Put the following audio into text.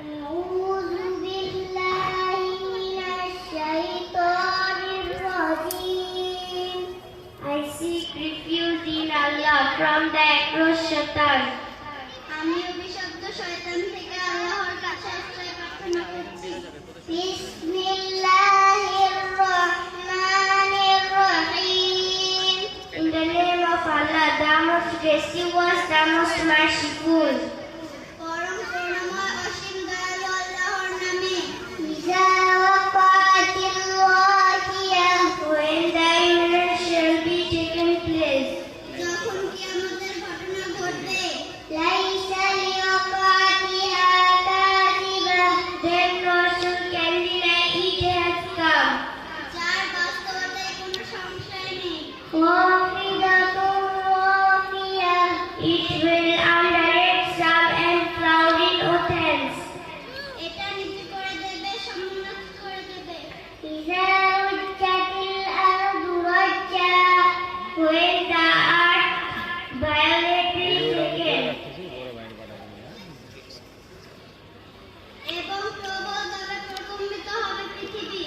أعوذ بالله من الشيطان الرجيم. I seek refuge in Allah from the across shaitan. আমি অভিশপ্ত শয়তান থেকে আল্লাহর কাছে আশ্রয় প্রার্থনা করছি। বিসমিল্লাহির রহমানির রহিম. In the name of Allah, the most gracious, the most merciful. পরম করুণাময় অসীম দয়ালু আল্লাহর নামে। ইযা ওয়াকাতিল Waqiah, when the event shall be taken place. যখন কিয়ামতের ঘটনা ঘটবে। লাইসা লিওয়াকাতিহা কাযিবা, then no soul can deny it has come. যার বাস্তবতায় কোনো সংশয় নেই। খাফিদাতুর Rafia, it will undertake some and proud in offense. এটা নিচু করে দেবে, সম্মানিত করে দেবে। ইযা রুজ্জাতিল আরদু Razza, when the earth violently shaken. এবং প্রবল দ্বারা প্রকম্পিত হবে পৃথিবী।